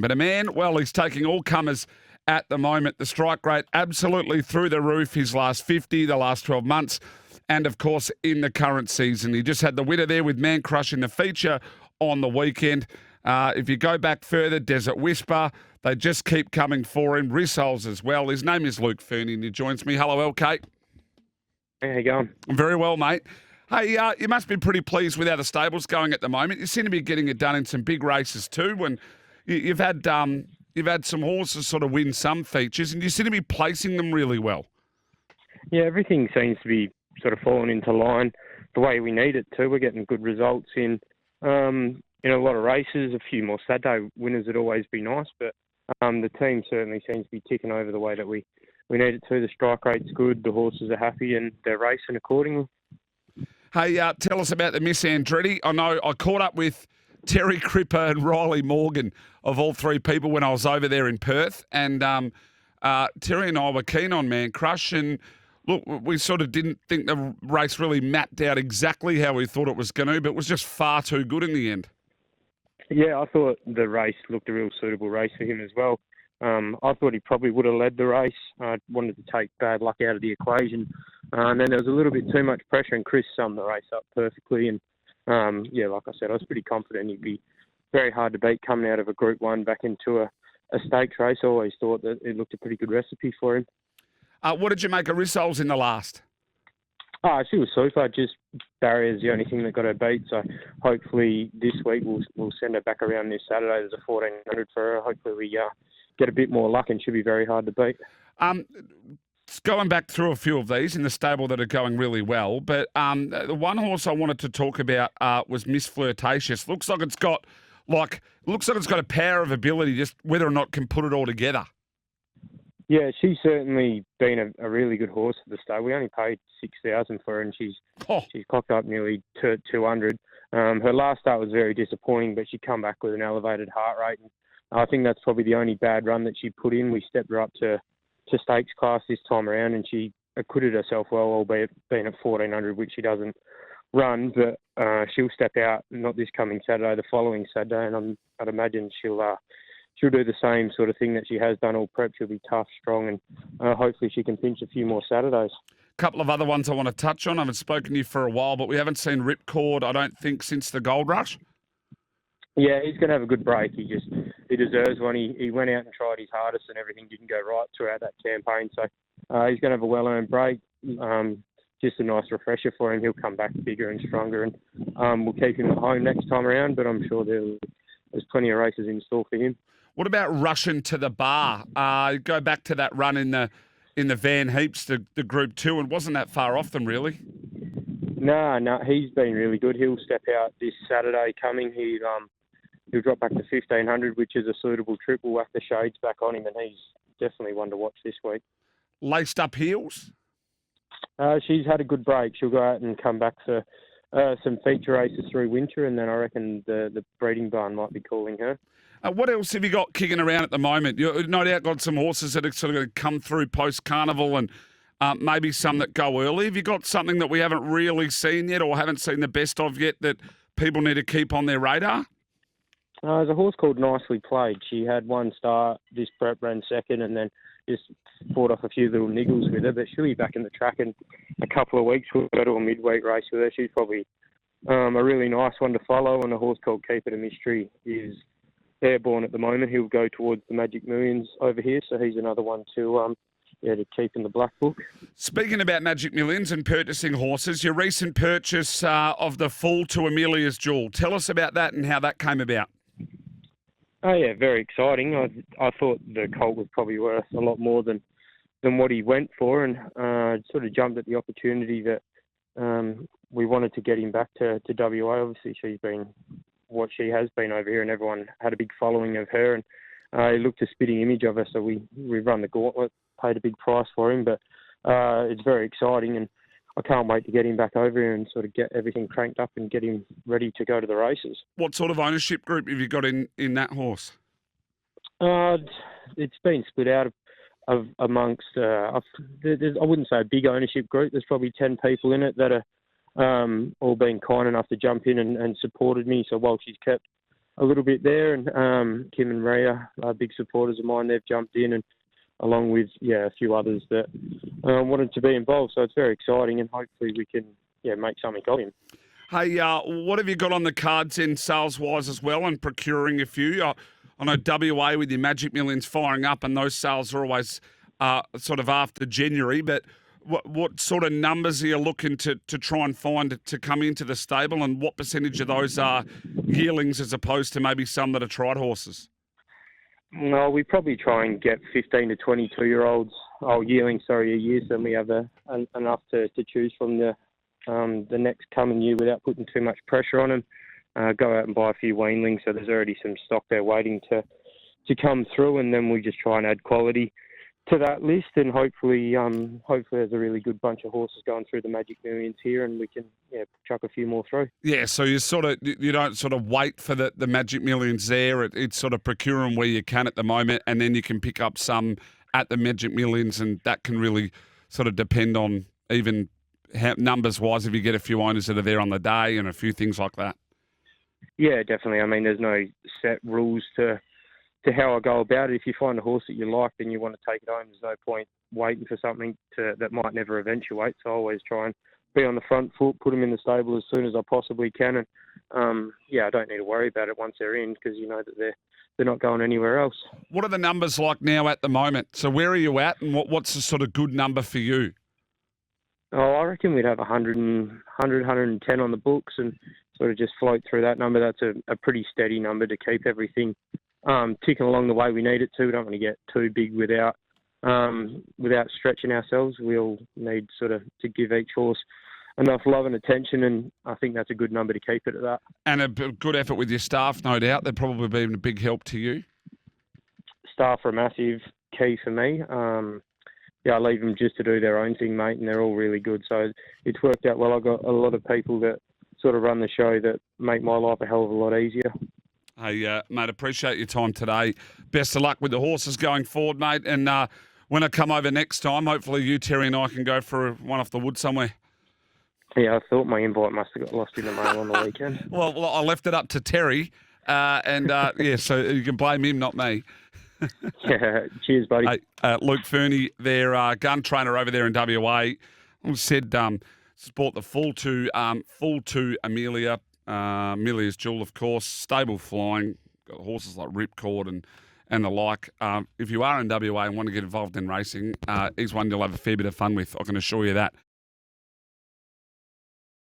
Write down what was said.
But a man, well, he's taking all comers at the moment. The strike rate absolutely through the roof. His last 50, the last 12 months, and of course in the current season. He just had the winner there with Man Crush in the feature on the weekend. If you go back further, Desert Whisper, they just keep coming for him. Rissoles as well. His name is Luke Fernie, and he joins me. Hello, LK. How you going? I'm very well, mate. Hey, you must be pretty pleased with how the stable's going at the moment. You seem to be getting it done in some big races too. When you've had some horses sort of win some features, and you seem to be placing them really well. Yeah, everything seems to be sort of falling into line the way we need it to. We're getting good results in a lot of races. A few more Saturday winners would always be nice, but the team certainly seems to be ticking over the way that we need it to. The strike rate's good, the horses are happy, and they're racing accordingly. Hey, tell us about the Miss Andretti. I know I caught up with Terry Cripper and Riley Morgan, of all three people, when I was over there in Perth. And Terry and I were keen on Man Crush. And look, we sort of didn't think the race really mapped out exactly how we thought it was going to, but it was just far too good in the end. Yeah, I thought the race looked a real suitable race for him as well. I thought he probably would have led the race. I wanted to take bad luck out of the equation. And then there was a little bit too much pressure, and Chris summed the race up perfectly. And, like I said, I was pretty confident he'd be very hard to beat coming out of a Group 1 back into a stakes race. I always thought that it looked a pretty good recipe for him. What did you make of Rissoles in the last? She was super. Just barrier's the only thing that got her beat. So hopefully this week we'll send her back around this Saturday. There's a 1400 for her. Hopefully we get a bit more luck, and she'll be very hard to beat. Going back through a few of these in the stable that are going really well, but the one horse I wanted to talk about was Miss Flirtatious. Looks like it's got a power of ability, just whether or not can put it all together. Yeah, she's certainly been a really good horse at the stable. We only paid $6,000 for her, and she's cocked up nearly 200. Her last start was very disappointing, but she come back with an elevated heart rate. And I think that's probably the only bad run that she put in. We stepped her up to stakes class this time around, and she acquitted herself well, albeit being at 1400, which she doesn't run. But she'll step out not this coming Saturday, the following Saturday, and I'd imagine she'll do the same sort of thing that she has done all prep. She'll be tough, strong, and hopefully she can pinch a few more Saturdays. A couple of other ones I want to touch on. I haven't spoken to you for a while, but we haven't seen Ripcord, I don't think, since the Gold Rush. Yeah, he's going to have a good break. He deserves one. He went out and tried his hardest, and everything didn't go right throughout that campaign. So he's going to have a well-earned break. Just a nice refresher for him. He'll come back bigger and stronger, and we'll keep him at home next time around, but I'm sure there's plenty of races in store for him. What about Russian to the Bar? Go back to that run in the Van Heaps, the Group 2, and wasn't that far off them, really? No, he's been really good. He'll step out this Saturday coming. He'll drop back to 1500, which is a suitable trip. We'll whack the shades back on him, and he's definitely one to watch this week. Laced up heels? She's had a good break. She'll go out and come back for some feature races through winter, and then I reckon the breeding barn might be calling her. What else have you got kicking around at the moment? You've no doubt got some horses that are sort of going to come through post-carnival, and maybe some that go early. Have you got something that we haven't really seen yet, or haven't seen the best of yet, that people need to keep on their radar? There's a horse called Nicely Played. She had one start, this prep ran second, and then just fought off a few little niggles with her, but she'll be back in the track in a couple of weeks. We'll go to a midweek race with her. She's probably a really nice one to follow, and a horse called Keep It a Mystery is airborne at the moment. He'll go towards the Magic Millions over here, so he's another one to keep in the black book. Speaking about Magic Millions and purchasing horses, your recent purchase of the Fool to Amelia's Jewel. Tell us about that and how that came about. Oh yeah, very exciting. I thought the colt was probably worth a lot more than what he went for, and sort of jumped at the opportunity that we wanted to get him back to WA. Obviously, she's been what she has been over here, and everyone had a big following of her, and he looked a spitting image of her. So we run the gauntlet, paid a big price for him, but it's very exciting, and I can't wait to get him back over here and sort of get everything cranked up and get him ready to go to the races. What sort of ownership group have you got in that horse? It's been split out of amongst, I wouldn't say a big ownership group. There's probably 10 people in it that are all been kind enough to jump in and supported me. So while she's kept a little bit there, and Kim and Rhea are big supporters of mine. They've jumped in, and along with a few others that wanted to be involved. So it's very exciting, and hopefully we can make something of him. Hey, what have you got on the cards in sales-wise as well and procuring a few? I know WA with your Magic Millions firing up, and those sales are always sort of after January, but what sort of numbers are you looking to try and find to come into the stable, and what percentage of those are yearlings as opposed to maybe some that are tried horses? Well, we probably try and get 15 to 22-year-olds, yearlings, a year, so we have enough to choose from the next coming year without putting too much pressure on them. Go out and buy a few weanlings, so there's already some stock there waiting to come through, and then we just try and add quality to that list, and hopefully there's a really good bunch of horses going through the Magic Millions here, and we can chuck a few more through. Yeah, so you don't sort of wait for the Magic Millions there. It's sort of procure them where you can at the moment, and then you can pick up some at the Magic Millions, and that can really sort of depend on even numbers-wise if you get a few owners that are there on the day and a few things like that. Yeah, definitely. I mean, there's no set rules to how I go about it. If you find a horse that you like and you want to take it home, there's no point waiting for something that might never eventuate. So I always try and be on the front foot, put them in the stable as soon as I possibly can. And, I don't need to worry about it once they're in, because you know that they're not going anywhere else. What are the numbers like now at the moment? So where are you at, and what's the sort of good number for you? Oh, I reckon we'd have 110 on the books and sort of just float through that number. That's a pretty steady number to keep everything ticking along the way we need it to. We don't want to get too big without stretching ourselves. We'll need sort of to give each horse enough love and attention, and I think that's a good number to keep it at that. And a good effort with your staff, no doubt. They've probably been a big help to you. Staff are a massive key for me. I leave them just to do their own thing, mate, and they're all really good. So it's worked out well. I've got a lot of people that sort of run the show that make my life a hell of a lot easier. Hey, mate, appreciate your time today. Best of luck with the horses going forward, mate. And when I come over next time, hopefully you, Terry, and I can go for one off the wood somewhere. Yeah, I thought my invite must have got lost in the mail on the weekend. Well, I left it up to Terry, so you can blame him, not me. Yeah, cheers, buddy. Hey, Luke Fernie, their gun trainer over there in WA, said bought the full to Amelia. Amelia's Jewel, of course, stable flying, got horses like Ripcord and the like. If you are in WA and want to get involved in racing, he's one you'll have a fair bit of fun with, I can assure you that.